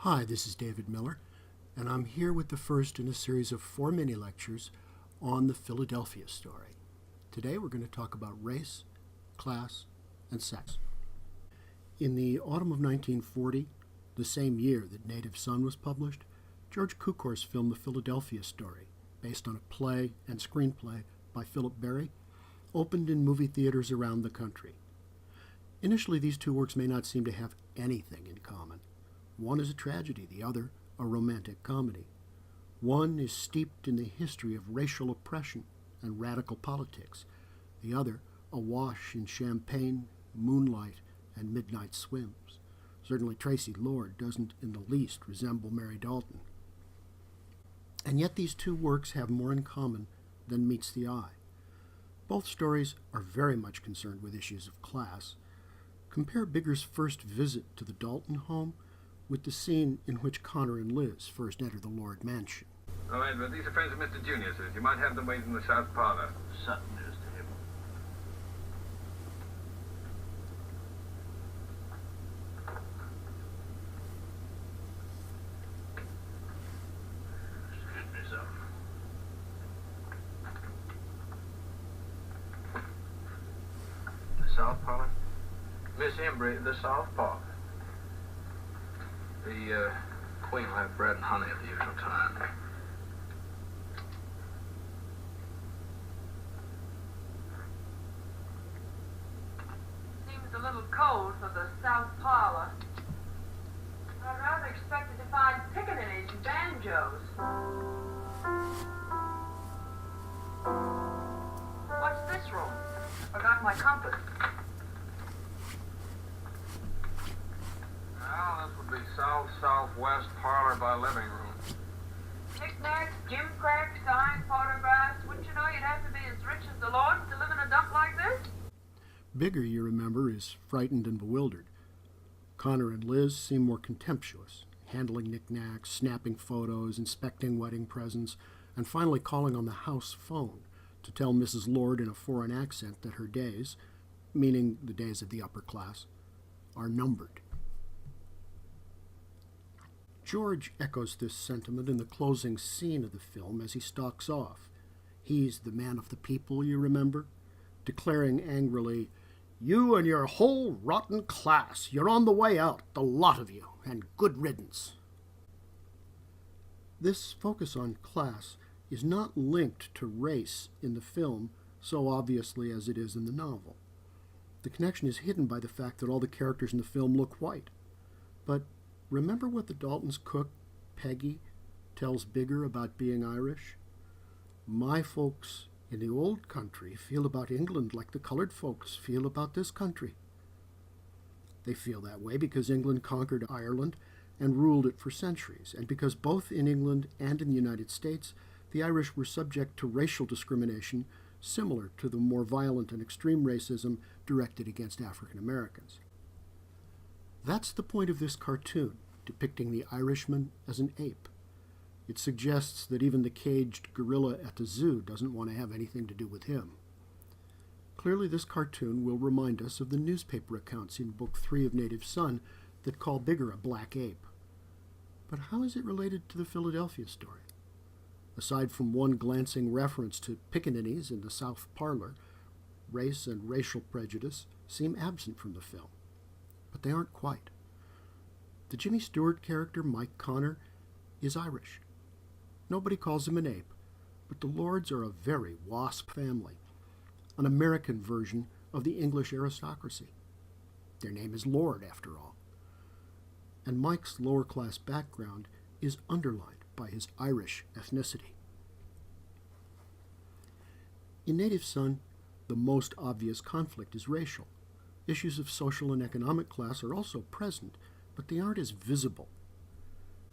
Hi, this is David Miller, and I'm here with the first in a series of 4 mini lectures on the Philadelphia story. Today we're going to talk about race, class, and sex. In the autumn of 1940, the same year that Native Son was published, George Cukor's film The Philadelphia Story, based on a play and screenplay by Philip Berry, opened in movie theaters around the country. Initially, these two works may not seem to have anything in common. One is a tragedy, the other a romantic comedy. One is steeped in the history of racial oppression and radical politics. The other awash in champagne, moonlight, and midnight swims. Certainly Tracy Lord doesn't in the least resemble Mary Dalton. And yet these two works have more in common than meets the eye. Both stories are very much concerned with issues of class. Compare Bigger's first visit to the Dalton home with the scene in which Connor and Liz first enter the Lord mansion. Oh, Edward, these are friends of Mr. Junior, sir. You might have them wait in the south parlor. Sutton is to him. Excuse me, sir. The south parlor? Miss Embry, the south parlor. The Queen will have bread and honey at the usual time. Seems a little cold for the south parlor. I rather expected to find pickaninnies and banjos. What's this room? I forgot my compass. Well, this would be south-southwest parlor by living room. Knickknacks, gimcracks, signed photographs. Wouldn't you know you'd have to be as rich as the Lord to live in a dump like this? Bigger, you remember, is frightened and bewildered. Connor and Liz seem more contemptuous, handling knickknacks, snapping photos, inspecting wedding presents, and finally calling on the house phone to tell Mrs. Lord in a foreign accent that her days, meaning the days of the upper class, are numbered. George echoes this sentiment in the closing scene of the film as he stalks off. He's the man of the people, you remember, declaring angrily, "You and your whole rotten class, you're on the way out, the lot of you, and good riddance." This focus on class is not linked to race in the film so obviously as it is in the novel. The connection is hidden by the fact that all the characters in the film look white. But remember what the Daltons' cook, Peggy, tells Bigger about being Irish? "My folks in the old country feel about England like the colored folks feel about this country." They feel that way because England conquered Ireland and ruled it for centuries, and because both in England and in the United States, the Irish were subject to racial discrimination similar to the more violent and extreme racism directed against African Americans. That's the point of this cartoon, depicting the Irishman as an ape. It suggests that even the caged gorilla at the zoo doesn't want to have anything to do with him. Clearly, this cartoon will remind us of the newspaper accounts in Book 3 of Native Son that call Bigger a black ape. But how is it related to the Philadelphia story? Aside from one glancing reference to pickaninnies in the south parlor, race and racial prejudice seem absent from the film. But they aren't quite. The Jimmy Stewart character, Mike Connor, is Irish. Nobody calls him an ape, but the Lords are a very WASP family, an American version of the English aristocracy. Their name is Lord, after all. And Mike's lower-class background is underlined by his Irish ethnicity. In Native Son, the most obvious conflict is racial. Issues of social and economic class are also present, but they aren't as visible.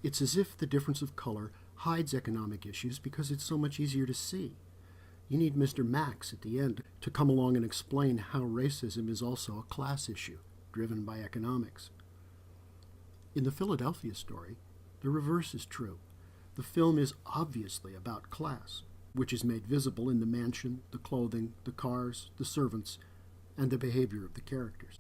It's as if the difference of color hides economic issues because it's so much easier to see. You need Mr. Max at the end to come along and explain how racism is also a class issue, driven by economics. In the Philadelphia story, the reverse is true. The film is obviously about class, which is made visible in the mansion, the clothing, the cars, the servants, and the behavior of the characters.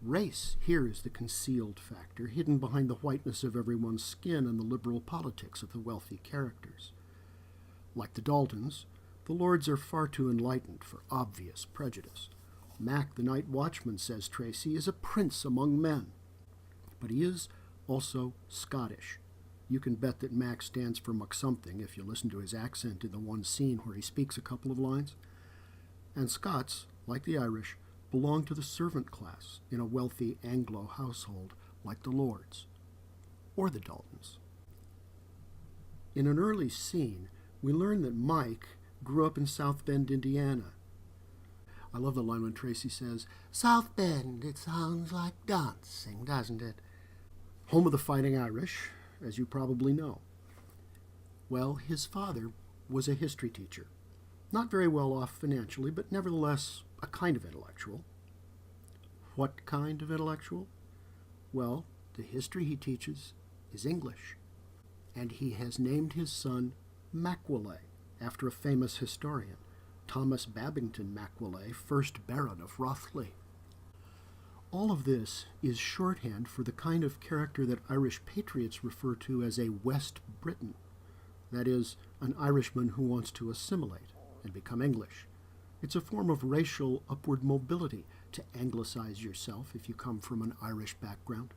Race here is the concealed factor, hidden behind the whiteness of everyone's skin and the liberal politics of the wealthy characters. Like the Daltons, the lords are far too enlightened for obvious prejudice. Mac, the night watchman, says Tracy, is a prince among men. But he is also Scottish. You can bet that Mac stands for McSomething if you listen to his accent in the one scene where he speaks a couple of lines. And Scots, like the Irish, belong to the servant class in a wealthy Anglo household like the Lords or the Daltons. In an early scene, we learn that Mike grew up in South Bend, Indiana. I love the line when Tracy says, "South Bend, it sounds like dancing, doesn't it?" Home of the Fighting Irish, as you probably know. Well, his father was a history teacher. Not very well off financially, but nevertheless a kind of intellectual. What kind of intellectual? Well, the history he teaches is English. And he has named his son Macaulay, after a famous historian, Thomas Babington Macaulay, 1st Baron of Rothley. All of this is shorthand for the kind of character that Irish patriots refer to as a West Briton, that is, an Irishman who wants to assimilate and become English. It's a form of racial upward mobility to anglicize yourself if you come from an Irish background.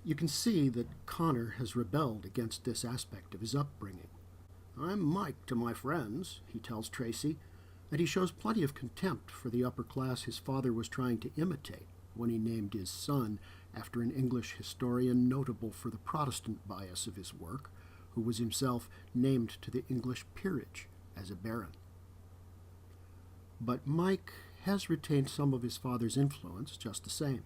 You can see that Connor has rebelled against this aspect of his upbringing. "I'm Mike to my friends," he tells Tracy, and he shows plenty of contempt for the upper class his father was trying to imitate when he named his son after an English historian notable for the Protestant bias of his work, who was himself named to the English peerage as a baron. But Mike has retained some of his father's influence just the same.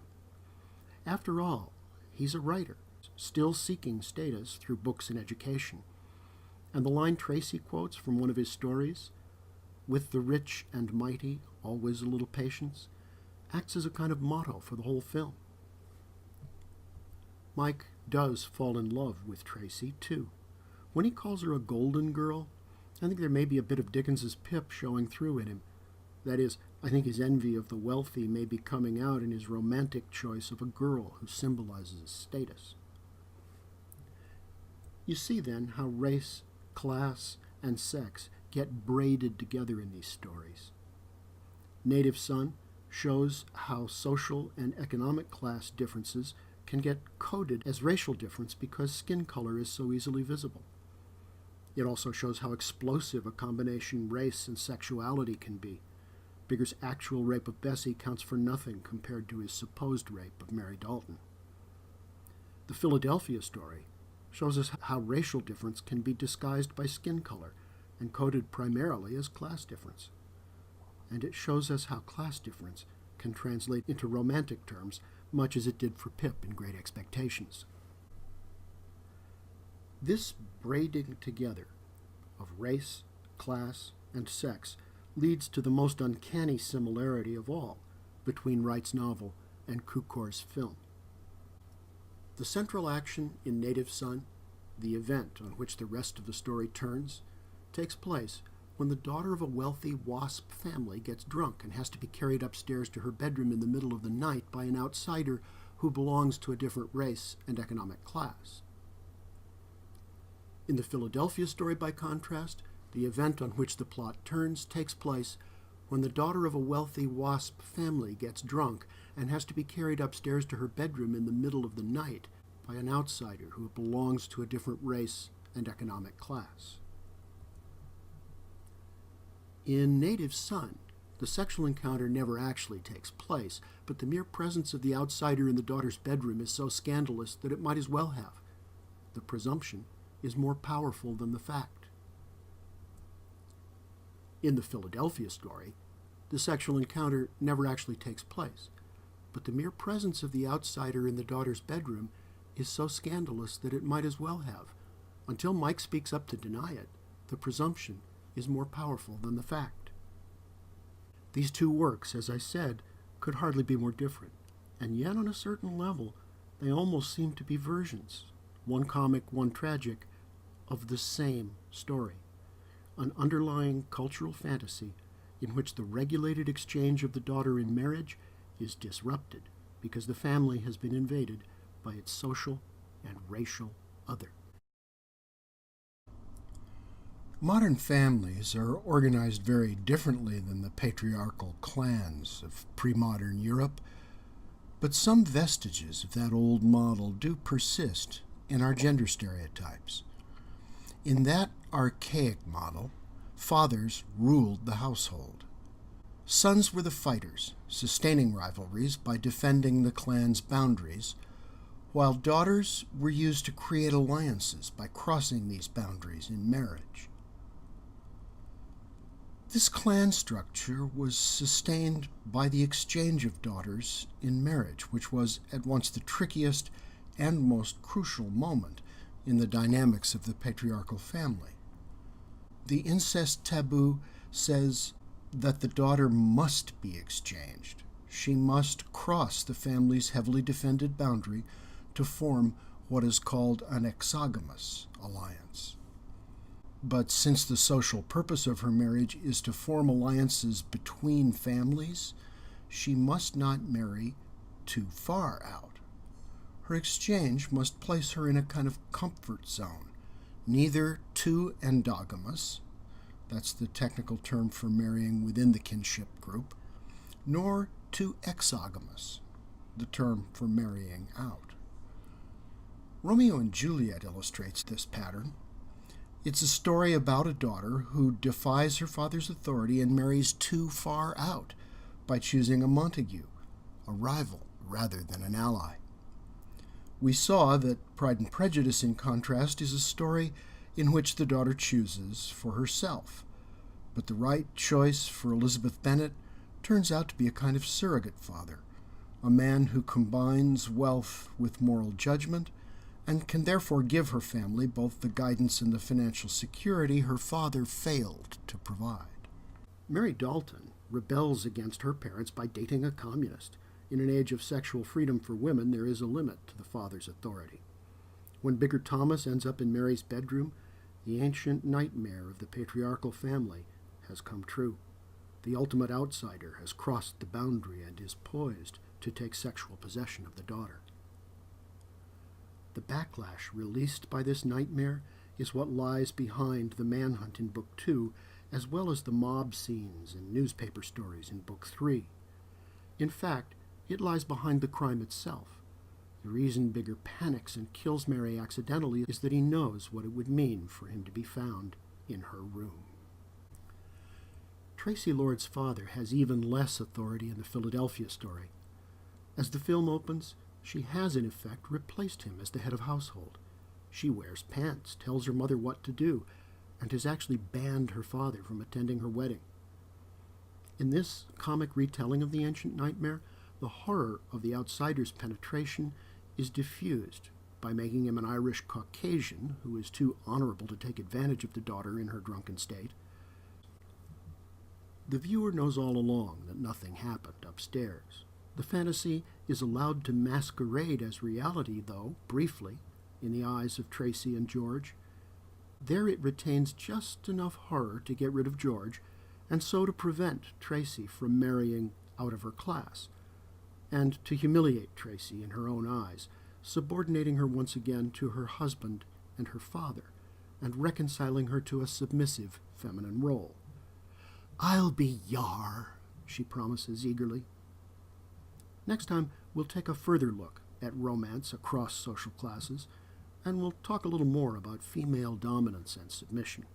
After all, he's a writer, still seeking status through books and education. And the line Tracy quotes from one of his stories, "With the rich and mighty, always a little patience," acts as a kind of motto for the whole film. Mike does fall in love with Tracy, too. When he calls her a golden girl, I think there may be a bit of Dickens's Pip showing through in him. That is, I think his envy of the wealthy may be coming out in his romantic choice of a girl who symbolizes status. You see, then, how race, class, and sex get braided together in these stories. Native Son shows how social and economic class differences can get coded as racial difference because skin color is so easily visible. It also shows how explosive a combination race and sexuality can be. Bigger's actual rape of Bessie counts for nothing compared to his supposed rape of Mary Dalton. The Philadelphia story shows us how racial difference can be disguised by skin color and coded primarily as class difference. And it shows us how class difference can translate into romantic terms, much as it did for Pip in Great Expectations. This braiding together of race, class, and sex leads to the most uncanny similarity of all between Wright's novel and Cukor's film. The central action in Native Son, the event on which the rest of the story turns, takes place when the daughter of a wealthy WASP family gets drunk and has to be carried upstairs to her bedroom in the middle of the night by an outsider who belongs to a different race and economic class. In the Philadelphia story, by contrast, the event on which the plot turns takes place when the daughter of a wealthy WASP family gets drunk and has to be carried upstairs to her bedroom in the middle of the night by an outsider who belongs to a different race and economic class. In Native Son, the sexual encounter never actually takes place, but the mere presence of the outsider in the daughter's bedroom is so scandalous that it might as well have. The presumption is more powerful than the fact. In the Philadelphia story, the sexual encounter never actually takes place, but the mere presence of the outsider in the daughter's bedroom is so scandalous that it might as well have. Until Mike speaks up to deny it, the presumption is more powerful than the fact. These two works, as I said, could hardly be more different, and yet on a certain level, they almost seem to be versions, one comic, one tragic, of the same story, an underlying cultural fantasy in which the regulated exchange of the daughter in marriage is disrupted because the family has been invaded by its social and racial other. Modern families are organized very differently than the patriarchal clans of pre-modern Europe, but some vestiges of that old model do persist in our gender stereotypes. In that archaic model, fathers ruled the household. Sons were the fighters, sustaining rivalries by defending the clan's boundaries, while daughters were used to create alliances by crossing these boundaries in marriage. This clan structure was sustained by the exchange of daughters in marriage, which was at once the trickiest and most crucial moment in the dynamics of the patriarchal family. The incest taboo says that the daughter must be exchanged. She must cross the family's heavily defended boundary to form what is called an exogamous alliance. But since the social purpose of her marriage is to form alliances between families, she must not marry too far out. Her exchange must place her in a kind of comfort zone, neither too endogamous, that's the technical term for marrying within the kinship group, nor too exogamous, the term for marrying out. Romeo and Juliet illustrates this pattern. It's a story about a daughter who defies her father's authority and marries too far out by choosing a Montague, a rival rather than an ally. We saw that Pride and Prejudice, in contrast, is a story in which the daughter chooses for herself, but the right choice for Elizabeth Bennet turns out to be a kind of surrogate father, a man who combines wealth with moral judgment and can therefore give her family both the guidance and the financial security her father failed to provide. Mary Dalton rebels against her parents by dating a communist. In an age of sexual freedom for women, there is a limit to the father's authority. When Bigger Thomas ends up in Mary's bedroom, the ancient nightmare of the patriarchal family has come true. The ultimate outsider has crossed the boundary and is poised to take sexual possession of the daughter. The backlash released by this nightmare is what lies behind the manhunt in Book 2, as well as the mob scenes and newspaper stories in Book 3. In fact, it lies behind the crime itself. The reason Bigger panics and kills Mary accidentally is that he knows what it would mean for him to be found in her room. Tracy Lord's father has even less authority in the Philadelphia story. As the film opens, she has, in effect, replaced him as the head of household. She wears pants, tells her mother what to do, and has actually banned her father from attending her wedding. In this comic retelling of the ancient nightmare, the horror of the outsider's penetration is diffused by making him an Irish Caucasian who is too honorable to take advantage of the daughter in her drunken state. The viewer knows all along that nothing happened upstairs. The fantasy is allowed to masquerade as reality, though, briefly, in the eyes of Tracy and George. There it retains just enough horror to get rid of George, and so to prevent Tracy from marrying out of her class, and to humiliate Tracy in her own eyes, subordinating her once again to her husband and her father, and reconciling her to a submissive feminine role. "I'll be Yar," she promises eagerly. Next time, we'll take a further look at romance across social classes, and we'll talk a little more about female dominance and submission.